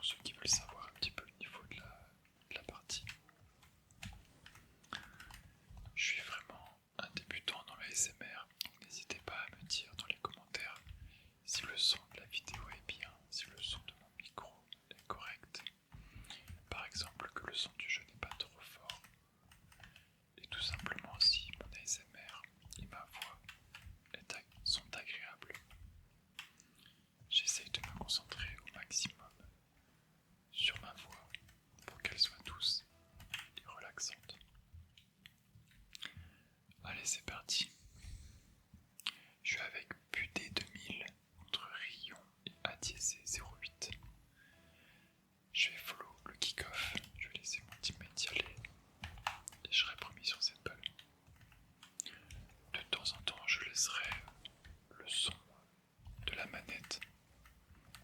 ceux qui veulent savoir un petit peu le niveau de la partie. Je suis vraiment un débutant dans l'ASMR, donc n'hésitez pas à me dire dans les commentaires si le son de la vidéo est bien, si le son de mon micro est correct. Par exemple, que le son du jeu n'est pas trop fort. Et tout simplement si mon ASMR et ma voix sont agréables. J'essaye de me concentrer au maximum sur ma voix pour qu'elle soit douce et relaxante. Allez, c'est parti. Je suis avec Budé 2000 contre Rion et Adiesé 08. Je vais follow le kick-off, je vais laisser mon teammate y aller et je serai promis sur cette balle. De temps en temps, je laisserai le son de la manette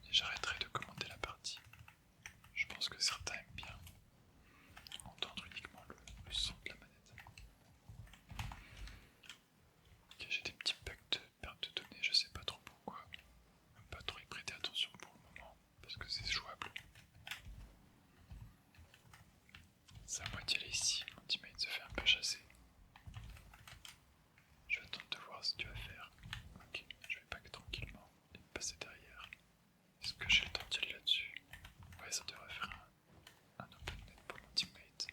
et j'arrêterai de commenter la partie. Je pense que certains aiment bien entendre uniquement le son de la manette. Ok, j'ai des petits bugs de perte de données, je sais pas trop pourquoi. Même pas trop y prêter attention pour le moment parce que c'est jouable. C'est à moi d'y aller ici, mon teammate se fait un peu chasser. Je vais attendre de voir ce que tu vas faire. Ok, je vais back tranquillement et passer derrière. Est-ce que j'ai le temps d'y aller là-dessus? Ouais, ça devrait faire un open net pour mon teammate.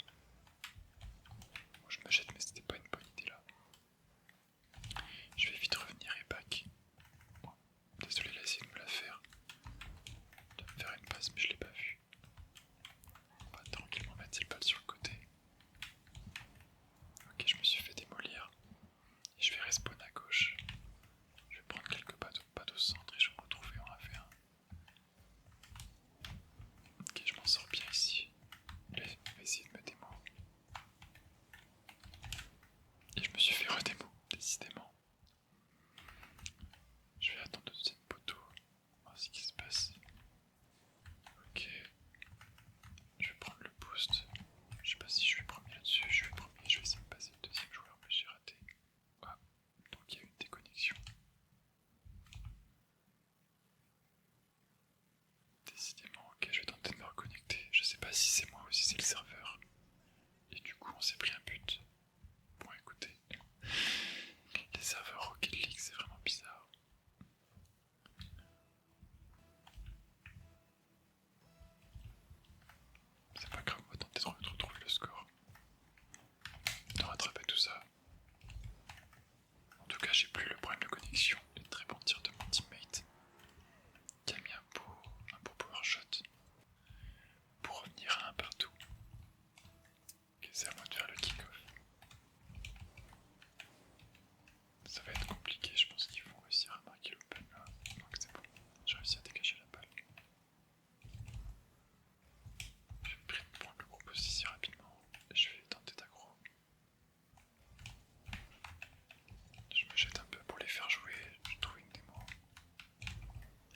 Moi je me jette mais c'était pas une bonne idée là. Je vais vite revenir et back. Bon, désolé, il a essayé de me la faire. De me faire une passe mais je l'ai pas vu. On va tranquillement mettre cette balle sur le côté. Ok, je me suis fait démolir. Et je vais respawn à gauche. Je vais prendre quelques pas au centre et je vais me retrouver en 1v1. Ok, je m'en sors bien ici. Là, il va essayer de me démo. Et je me suis fait redémo, décidément. Je vais attendre le deuxième poteau. Voir ce qui se passe. Ok. Je vais prendre le boost. Je sais pas si je suis premier là-dessus. Je suis premier. Je vais essayer de passer le deuxième joueur, mais j'ai raté. Ah, donc il y a eu une déconnexion. Décidément, ok, je vais tenter de me reconnecter. Je sais pas si c'est moi ou si c'est le serveur. Et du coup, on s'est pris un but. Bon, écoutez, les serveurs Rocket League, c'est vraiment bizarre. C'est pas grave, on va tenter de retrouver le score. De rattraper tout ça. En tout cas, j'ai plus le problème de connexion et de très bon tir de mon teammate qui a mis un beau power shot pour revenir à un partout. Ok, c'est à moi de faire le kick-off. Ça va être compliqué, je pense qu'ils vont réussir à marquer l'open là. Donc c'est bon, j'ai réussi à dégager la balle. Je vais prendre le groupe aussi rapidement et je vais tenter d'aggro. Je me jette un peu pour les faire jouer, je trouve une démo.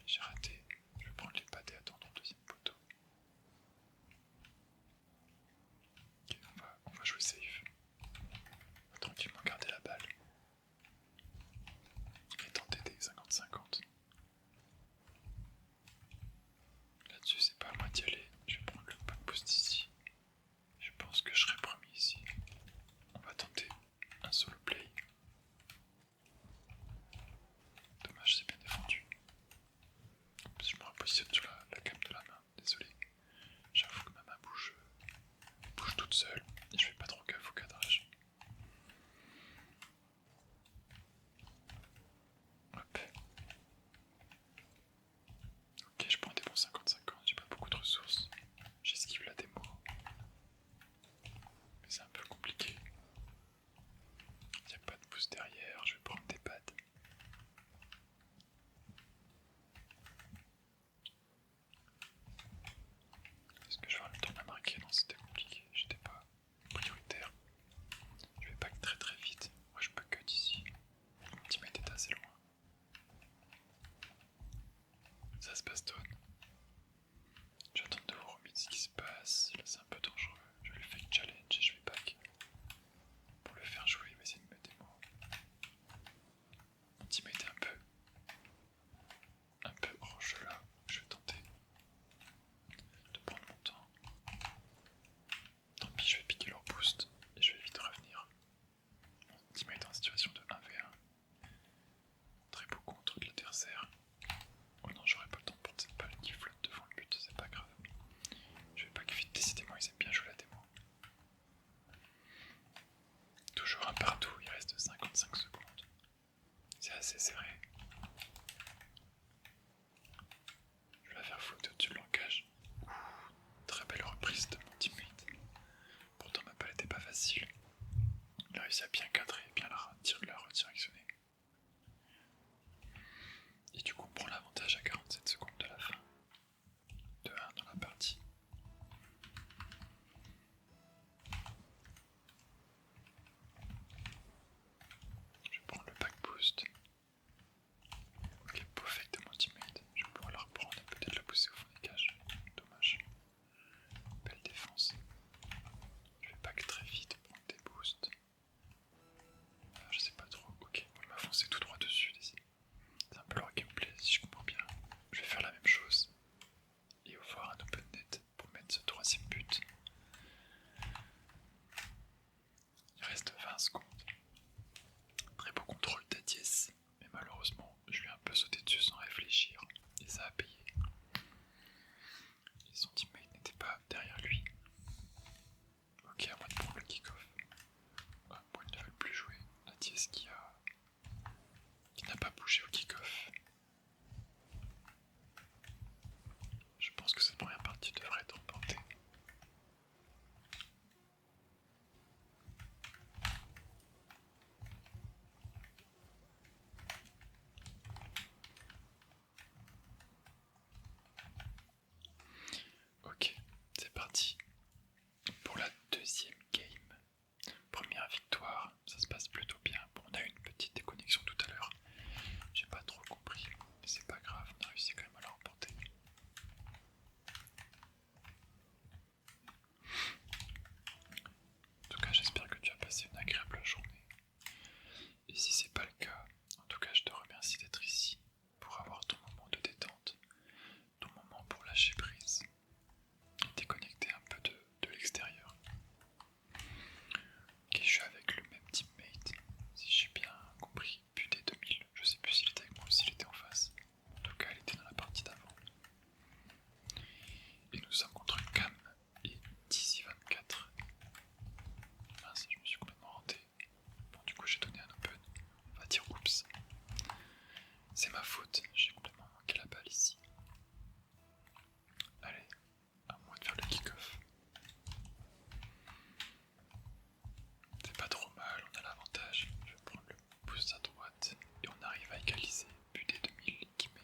J'ai raté, je vais prendre les pads et attendre le deuxième poteau. Ok, on va jouer safe. On va tranquillement garder la balle. Et tenter des 50-50. Là-dessus, c'est pas à moi d'y aller. Je vais prendre le back boost ici. Je pense que je serai premier ici. On va tenter un solo play. Dommage, c'est bien défendu. Je me repositionne sur la cam de la main. Désolé. J'avoue que ma main bouge toute seule. Et je fais pas trop gaffe au cadrage. Hop. Ok, je prends des bons 50-50, j'ai pas beaucoup de ressources. J'esquive la démo. Mais c'est un peu compliqué. Il n'y a pas de boost derrière, je vais prendre des pads. Est-ce que je vais avoir le temps de la marquer? Non, c'était compliqué, j'étais pas je vais piquer leur boost et je vais vite revenir. Mon teammate est en situation de 1v1. Très beau contre de l'adversaire. Oh non, j'aurais pas le temps de prendre cette balle qui flotte devant le but, c'est pas grave. Je vais pas que vite, décidément ils aiment bien jouer la démo. Toujours un partout, il reste 55 secondes. C'est assez serré. Je vais la faire flotter au-dessus de l'encage. Très belle reprise de mon teammate. Pourtant ma balle était pas facile. Il a réussi à bien cadrer et bien la redirectionner. Et du coup on prend l'avantage à 47 secondes de la fin. 2-1 dans la partie. Je vais prendre le back boost. Ok, beau fake de mon teammate. Je vais pouvoir la reprendre et peut-être la pousser au fond des cages. Dommage. Belle défense. Je vais back très vite, prendre des boosts. Je sais pas trop. Ok, il m'a foncé tout droit dessus. C'est un peu leur gameplay si je comprends bien. Je vais faire la même chose. Et avoir un open net pour mettre ce troisième but. Il reste 20 secondes. Très beau contrôle d'Adiès. Mais malheureusement, je lui ai un peu sauté dessus sans réfléchir. Et ça a payé. Et son teammate n'était pas derrière lui. Ok, à moi de prendre le kick-off. Ah, bon, ils ne veulent plus jouer. Adiès qui n'a pas bougé au kick-off. Je pense que cette première partie devrait être remportée. Ok, c'est parti pour la deuxième game. Première victoire, ça se passe plutôt bien. Bon, on a eu une petite déconnexion tout à l'heure. J'ai pas trop compris, mais c'est pas grave, on a réussi quand même à la remporter. En tout cas, j'espère que tu as passé une agréable journée. Et si c'est pas le cas, en tout cas, je te remercie d'être ici pour avoir ton moment de détente, ton moment pour lâcher prise et déconnecter un peu de l'extérieur. Ok, je suis avec le même teammate, si j'ai bien compris, Budé 2000. Je sais plus s'il était avec moi ou s'il était en face. En tout cas, il était dans la partie d'avant. Et nous sommes contre Cam et Dizzy24. Mince, je me suis complètement renté. Bon, du coup, j'ai donné un open. On va dire oups. C'est ma faute, j'ai complètement manqué la balle ici. Allez, à moi de faire le kick-off. C'est pas trop mal, on a l'avantage. Je vais prendre le pouce à droite et on arrive à égaliser. Budé 2000 qui met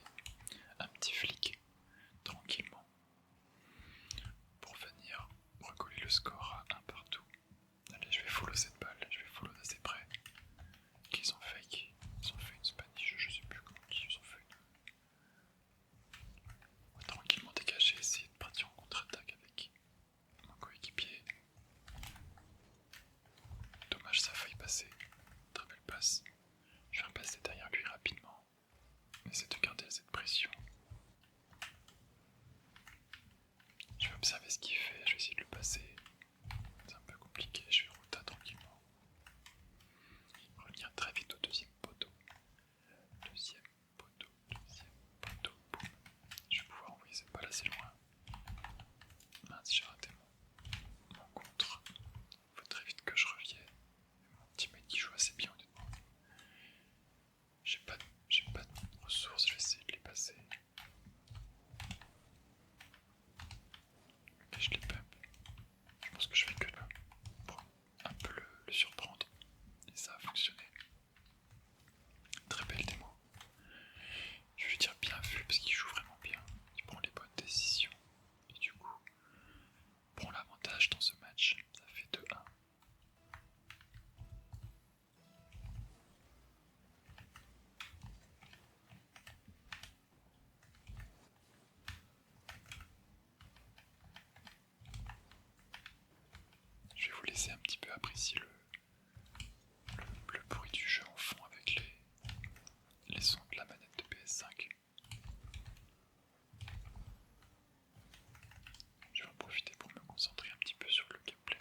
un petit flic tranquillement pour venir recoller le score à un partout. Allez, je vais follow cette balle, je vais follow d'assez près. Qu'ils ont fake, ils ont fait une Spanish, je sais plus comment on dit, ils ont fait une... On va tranquillement dégager, essayer de partir en contre-attaque avec mon coéquipier. Dommage, ça a failli passer. Très belle passe. Je vais repasser derrière lui rapidement. Essayer de garder cette pression. Je vais observer ce qu'il fait, je vais essayer de le passer. C'est un peu compliqué, je vais router tranquillement. Revenir très vite au deuxième poteau. Deuxième poteau, boum. Je vais pouvoir envoyer cette balle assez loin. Mince, j'ai raté mon contre. Il faut très vite que je revienne. Mon teammate qui joue assez bien honnêtement. J'ai pas de ressources, je vais essayer de les passer. Ok, je les pump. Je pense que je fais que là pour un peu le surprendre. Et ça a fonctionné. Très belle démo. Je vais lui dire bien vu parce qu'il joue vraiment bien. Il prend les bonnes décisions. Et du coup, prend l'avantage dans ce match. Ça fait 2-1. Je vais vous laisser un petit peu apprécier le bruit du jeu en fond avec les sons de la manette de PS5. Je vais en profiter pour me concentrer un petit peu sur le gameplay.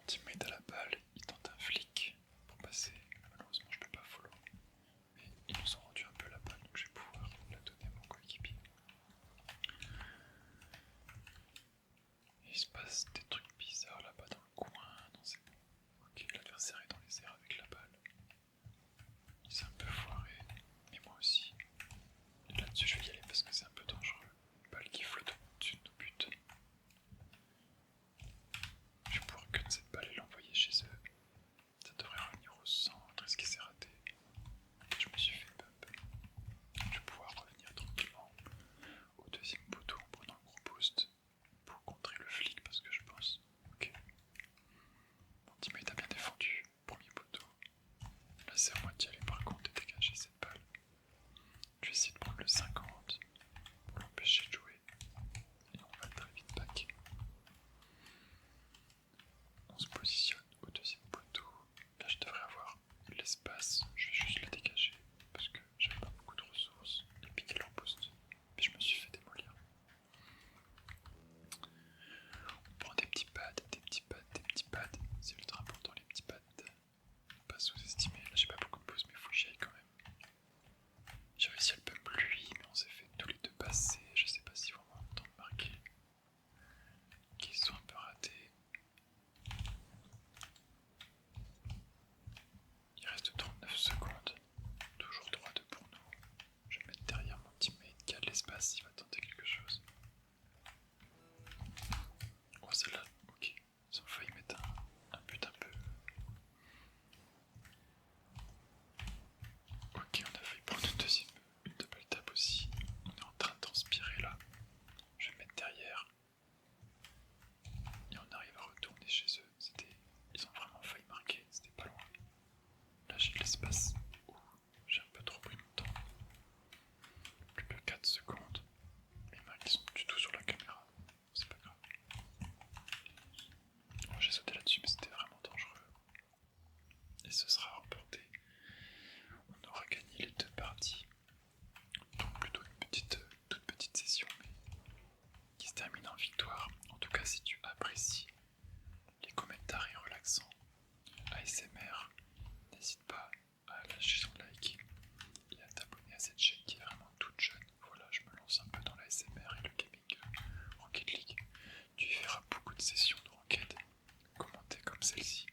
teammate à la balle, il tente un flic pour passer. Malheureusement, je peux pas follow. Mais ils nous ont rendu un peu la balle, donc je vais pouvoir la donner à mon coéquipier. Il se passe des trucs bizarres là-bas dans le coin. Non, c'est bon. Ok, l'adversaire est dans les airs avec la balle. Il s'est un peu foiré, mais moi aussi. Et là-dessus, je vais y aller parce que c'est un peu dangereux. Une balle qui flotte au-dessus de nos buts. Je vais pouvoir cut cette balle et l'envoyer chez eux. Ça devrait revenir au centre. Est-ce qu'il s'est raté? Je me suis fait bump. Je vais pouvoir revenir tranquillement au deuxième poteau en prenant un gros boost pour contrer le flic parce que je pense. Ok. Mon teammate a bien défendu. Premier poteau. Là c'est à moi d'y aller par contre et dégager cette balle. Je vais essayer de prendre le 50 pour l'empêcher de jouer. Et on va très vite back. On se positionne au deuxième poteau. Là je devrais avoir l'espace. Je vais juste la dégager parce que j'avais pas beaucoup de ressources. Et piquer leur boost. Mais je me suis fait démolir. On prend des petits pads, des petits pads, des petits pads. C'est ultra important les petits pads. Pas sous-estimer. Là j'ai pas beaucoup de boost mais faut que j'y aille quand même. J'ai réussi à le pump lui mais on s'est fait tous les deux passer. Je sais pas si vraiment on a le temps de marquer. Qui sont un peu ratés. Il reste 39 secondes. Toujours 3-2 pour nous. Je vais me mettre derrière mon teammate qui a de l'espace s'il va tenter quelque chose. Oh celle-là, ok. Ils ont failli mettre un but un peu. Ok, on a failli prendre une double tap aussi. On est en train de transpirer là. Je vais me mettre derrière. Et on arrive à retourner chez eux. Ils ont vraiment failli marquer, c'était pas loin. Là j'ai de l'espace. J'ai un peu trop pris mon temps. Plus que 4 secondes. Mes mains qui sont du tout sur la caméra. C'est pas grave. Bon, j'ai sauté là-dessus mais c'était vraiment dangereux. Et ce sera remporté. On aura gagné les deux parties. Donc plutôt une toute petite session mais qui se termine en victoire. En tout cas si tu apprécies les commentaires relaxants ASMR, n'hésite pas à lâcher son like et à t'abonner à cette chaîne qui est vraiment toute jeune. Voilà, je me lance un peu dans l'ASMR et le gaming Rocket League. Tu y verras beaucoup de sessions de Rocket commentées comme celle-ci.